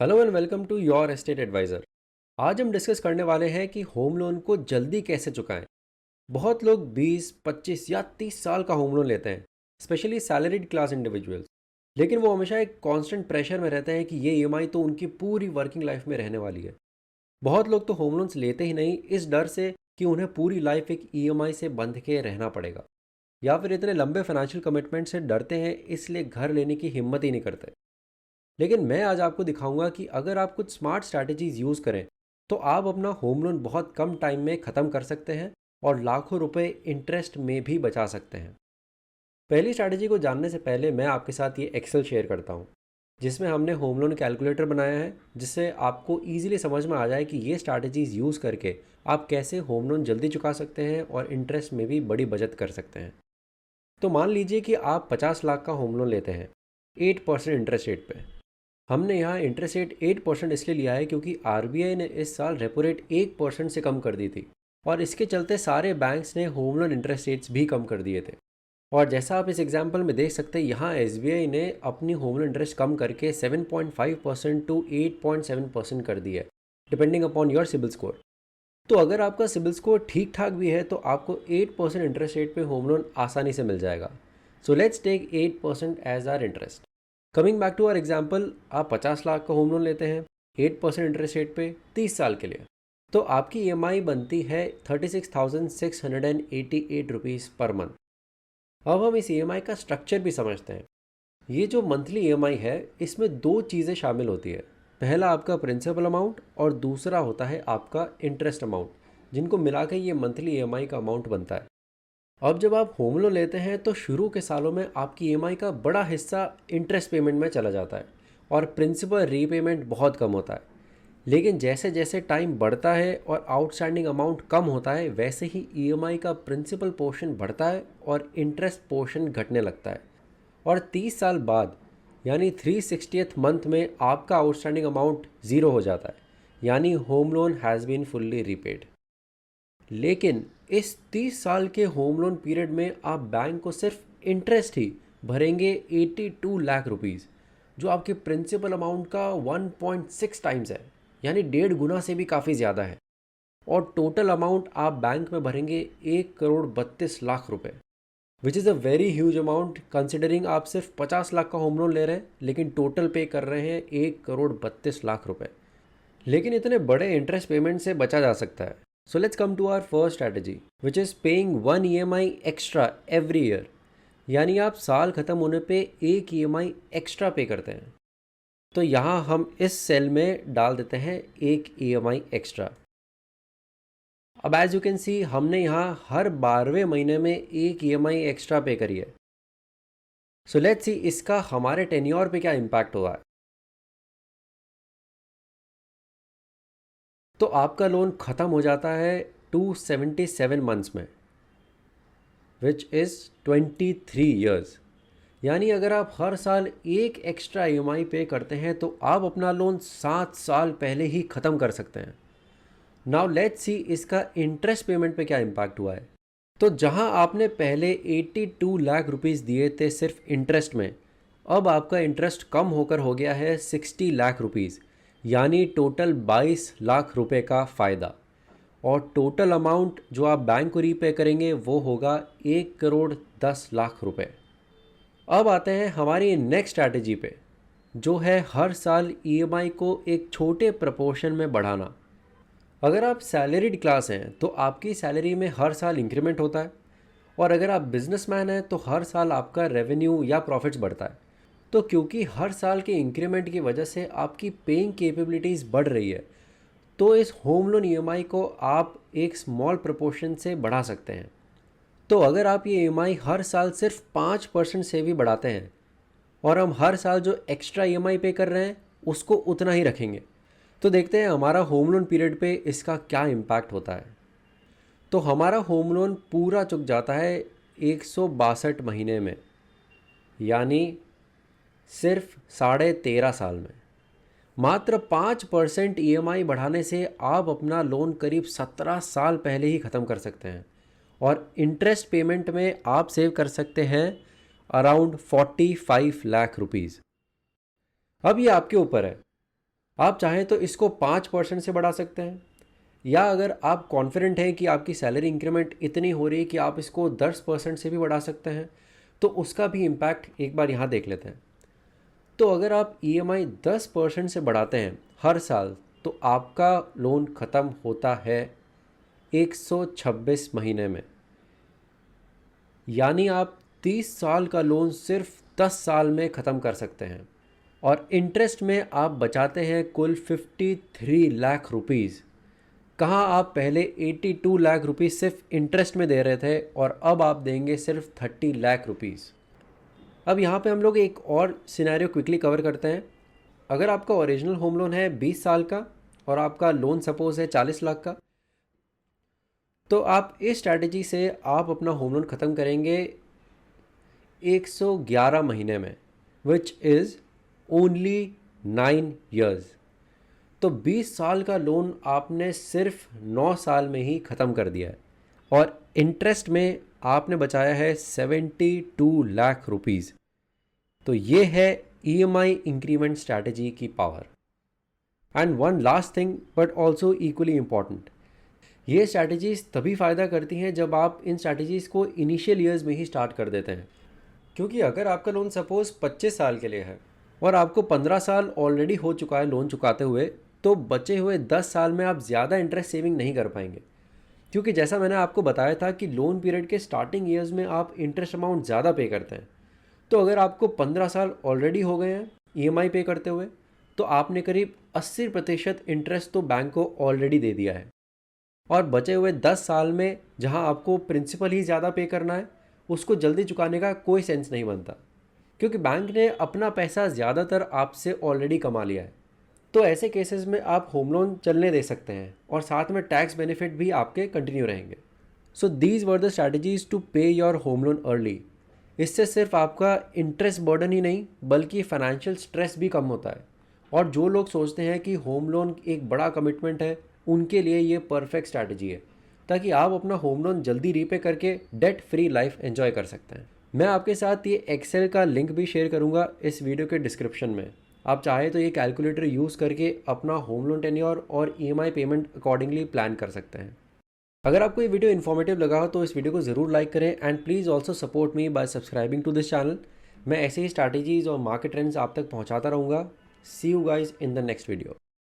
Hello and welcome to your estate adviser. आज हम discuss करने वाले हैं कि होम लोन को जल्दी कैसे चुकाएं। बहुत लोग 20, 25 या 30 साल का होम लोन लेते हैं, स्पेशली सैलरीड क्लास इंडिविजुअल्स। लेकिन वो हमेशा एक कांस्टेंट प्रेशर में रहते हैं कि ये ईएमआई तो उनकी पूरी वर्किंग लाइफ में रहने वाली है। बहुत लोग तो होम लोन्स लेते ही नहीं इस डर से कि उन्हें पूरी लाइफ एक ईएमआई से बंध के रहना पड़ेगा, या फिर इतने लंबे फाइनेंशियल कमिटमेंट से डरते हैं इसलिए घर लेने की हिम्मत ही नहीं करते। लेकिन मैं आज आपको दिखाऊंगा कि अगर आप कुछ स्मार्ट स्ट्रैटेजीज यूज़ करें तो आप अपना होम लोन बहुत कम टाइम में ख़त्म कर सकते हैं और लाखों रुपए इंटरेस्ट में भी बचा सकते हैं। पहली स्ट्रैटेजी को जानने से पहले मैं आपके साथ ये एक्सेल शेयर करता हूँ, जिसमें हमने होम लोन कैलकुलेटर बनाया है, जिससे आपको ईजिली समझ में आ जाए कि ये स्ट्रैटेजीज़ यूज़ करके आप कैसे होम लोन जल्दी चुका सकते हैं और इंटरेस्ट में भी बड़ी बचत कर सकते हैं। तो मान लीजिए कि आप 50 लाख का होम लोन लेते हैं 8% इंटरेस्ट रेट पे। हमने यहाँ इंटरेस्ट रेट 8% इसलिए लिया है क्योंकि आरबीआई ने इस साल रेपो रेट 1% से कम कर दी थी, और इसके चलते सारे बैंक्स ने होम लोन इंटरेस्ट रेट्स भी कम कर दिए थे। और जैसा आप इस एग्जाम्पल में देख सकते हैं, यहाँ एसबीआई ने अपनी होम लोन इंटरेस्ट कम करके 7.5% टू 8.7% कर दी है, depending upon your CIBIL score. तो अगर आपका सिबिल स्कोर ठीक ठाक भी है तो आपको 8% इंटरेस्ट रेट पे होम लोन आसानी से मिल जाएगा। So let's take 8% as our interest. Coming back to our example, आप 50 लाख का होम लोन लेते हैं 8% इंटरेस्ट रेट पे 30 साल के लिए। तो आपकी ईएमआई बनती है 36,688 रुपीज़ पर मंथ। अब हम इस ईएमआई का स्ट्रक्चर भी समझते हैं। ये जो मंथली ईएमआई है, इसमें दो चीज़ें शामिल होती है। पहला आपका प्रिंसिपल अमाउंट और दूसरा होता है आपका इंटरेस्ट अमाउंट, जिनको मिला के ये मंथली ईएमआई का अमाउंट बनता है। अब जब आप होम लोन लेते हैं तो शुरू के सालों में आपकी ईएमआई का बड़ा हिस्सा इंटरेस्ट पेमेंट में चला जाता है और प्रिंसिपल रीपेमेंट बहुत कम होता है। लेकिन जैसे जैसे टाइम बढ़ता है और आउटस्टैंडिंग अमाउंट कम होता है, वैसे ही ईएमआई का प्रिंसिपल पोर्शन बढ़ता है और इंटरेस्ट पोर्शन घटने लगता है। और 30 साल बाद यानी 360th मंथ में आपका आउटस्टैंडिंग अमाउंट ज़ीरो हो जाता है, यानी home loan has been fully repaid. लेकिन इस 30 साल के होम लोन पीरियड में आप बैंक को सिर्फ इंटरेस्ट ही भरेंगे 82 लाख रुपीज़, जो आपके प्रिंसिपल अमाउंट का 1.6 टाइम्स है, यानी 1.5 गुना से भी काफ़ी ज़्यादा है। और टोटल अमाउंट आप बैंक में भरेंगे 1,32,00,000 रुपए, which is a very huge amount considering आप सिर्फ 50 लाख का होम लोन ले रहे हैं लेकिन टोटल पे कर रहे हैं 1,32,00,000 रुपए। लेकिन इतने बड़े इंटरेस्ट पेमेंट से बचा जा सकता है। So let's come to our first strategy, which is paying one EMI extra every year. यानी आप साल ख़त्म होने पे एक ईएमआई एक्स्ट्रा पे करते हैं। तो यहाँ हम इस सेल में डाल देते हैं एक ईएमआई एक्स्ट्रा। अब एज यू कैन सी, हमने यहाँ हर 12वें महीने में एक ईएमआई एक्स्ट्रा पे करी है। सो लेट्स सी इसका हमारे टेन्योर पे क्या इम्पैक्ट हुआ है। तो आपका लोन ख़त्म हो जाता है 277 मंथ्स में, विच इज़ 23 ईयर्स। यानी अगर आप हर साल एक एक्स्ट्रा ईएमआई पे करते हैं तो आप अपना लोन 7 साल पहले ही ख़त्म कर सकते हैं। नाउ लेट्स सी इसका इंटरेस्ट पेमेंट पे क्या इम्पैक्ट हुआ है। तो जहां आपने पहले 82 लाख रुपीज़ दिए थे सिर्फ इंटरेस्ट में, अब आपका इंटरेस्ट कम होकर हो गया है 60 लाख रुपीज़, यानी टोटल 22 लाख रुपए का फ़ायदा। और टोटल अमाउंट जो आप बैंक को रीपे करेंगे वो होगा 1,10,00,000 रुपए। अब आते हैं हमारी नेक्स्ट स्ट्रैटेजी पे, जो है हर साल ईएमआई को एक छोटे प्रपोर्शन में बढ़ाना। अगर आप सैलरीड क्लास हैं तो आपकी सैलरी में हर साल इंक्रीमेंट होता है, और अगर आप बिजनेसमैन हैं तो हर साल आपका रेवेन्यू या प्रॉफिट्स बढ़ता है। तो क्योंकि हर साल के इंक्रीमेंट की वजह से आपकी पेइंग कैपेबिलिटीज़ बढ़ रही है, तो इस होम लोन ईएमआई को आप एक स्मॉल प्रपोर्शन से बढ़ा सकते हैं। तो अगर आप ये ईएमआई हर साल सिर्फ 5% से भी बढ़ाते हैं, और हम हर साल जो एक्स्ट्रा ईएमआई पे कर रहे हैं उसको उतना ही रखेंगे, तो देखते हैं हमारा होम लोन पीरियड पे इसका क्या इम्पैक्ट होता है। तो हमारा होम लोन पूरा चुक जाता है 162 महीने में, यानी सिर्फ 13.5 साल में। मात्र 5% ईएमआई बढ़ाने से आप अपना लोन करीब 17 साल पहले ही ख़त्म कर सकते हैं, और इंटरेस्ट पेमेंट में आप सेव कर सकते हैं अराउंड 45 लाख रुपीज़। अब ये आपके ऊपर है, आप चाहें तो इसको 5% से बढ़ा सकते हैं, या अगर आप कॉन्फिडेंट हैं कि आपकी सैलरी इंक्रीमेंट इतनी हो रही है कि आप इसको 10% से भी बढ़ा सकते हैं, तो उसका भी इम्पैक्ट एक बार यहाँ देख लेते हैं। तो अगर आप EMI 10% से बढ़ाते हैं हर साल, तो आपका लोन ख़त्म होता है 126 महीने में। यानी आप 30 साल का लोन सिर्फ 10 साल में ख़त्म कर सकते हैं, और इंटरेस्ट में आप बचाते हैं कुल 53 लाख रुपीज़। कहाँ आप पहले 82 लाख रुपीज़ सिर्फ इंटरेस्ट में दे रहे थे, और अब आप देंगे सिर्फ 30 लाख रुपीज़। अब यहाँ पे हम लोग एक और सिनेरियो क्विकली कवर करते हैं। अगर आपका ओरिजिनल होम लोन है 20 साल का और आपका लोन सपोज है 40 लाख का, तो आप इस स्ट्रैटेजी से आप अपना होम लोन ख़त्म करेंगे 111 महीने में, विच इज़ ओनली 9 years। तो 20 साल का लोन आपने सिर्फ 9 साल में ही ख़त्म कर दिया है, और इंटरेस्ट में आपने बचाया है 72 लाख रुपीज़। तो ये है EMI इंक्रीमेंट स्ट्रैटेजी की power. And one last thing but also equally important, ये स्ट्रैटेजीज़ तभी फ़ायदा करती हैं जब आप इन स्ट्रैटेजीज़ को इनिशियल ईयर्स में ही स्टार्ट कर देते हैं। क्योंकि अगर आपका लोन सपोज़ 25 साल के लिए है और आपको 15 साल ऑलरेडी हो चुका है लोन चुकाते हुए, तो बचे हुए 10 साल में आप ज़्यादा इंटरेस्ट सेविंग नहीं कर पाएंगे। क्योंकि जैसा मैंने आपको बताया था कि लोन पीरियड के स्टार्टिंग ईयर्स में आप इंटरेस्ट अमाउंट ज़्यादा पे करते हैं। तो अगर आपको 15 साल ऑलरेडी हो गए हैं EMI पे करते हुए, तो आपने करीब 80% इंटरेस्ट तो बैंक को ऑलरेडी दे दिया है, और बचे हुए 10 साल में जहां आपको प्रिंसिपल ही ज़्यादा पे करना है, उसको जल्दी चुकाने का कोई सेंस नहीं बनता, क्योंकि बैंक ने अपना पैसा ज़्यादातर आपसे ऑलरेडी कमा लिया है। तो ऐसे केसेस में आप होम लोन चलने दे सकते हैं, और साथ में टैक्स बेनिफिट भी आपके कंटिन्यू रहेंगे। So these were the strategies to pay your home loan early. इससे सिर्फ आपका इंटरेस्ट बर्डन ही नहीं बल्कि फाइनेंशियल स्ट्रेस भी कम होता है, और जो लोग सोचते हैं कि होम लोन एक बड़ा कमिटमेंट है, उनके लिए ये परफेक्ट स्ट्रैटेजी है, ताकि आप अपना होम लोन जल्दी रीपे करके डेट फ्री लाइफ एंजॉय कर सकते हैं। मैं आपके साथ ये एक्सेल का लिंक भी शेयर करूंगा इस वीडियो के डिस्क्रिप्शन में। आप चाहे तो ये कैलकुलेटर यूज़ करके अपना होम लोन टेन्योर और EMI पेमेंट अकॉर्डिंगली प्लान कर सकते हैं। अगर आपको ये वीडियो इन्फॉर्मेटिव लगा हो तो इस वीडियो को ज़रूर लाइक करें, and please also support me by subscribing to this channel. मैं ऐसे ही स्ट्रैटेजीज़ और मार्केट ट्रेंड्स आप तक पहुंचाता रहूँगा। See you guys in the next video.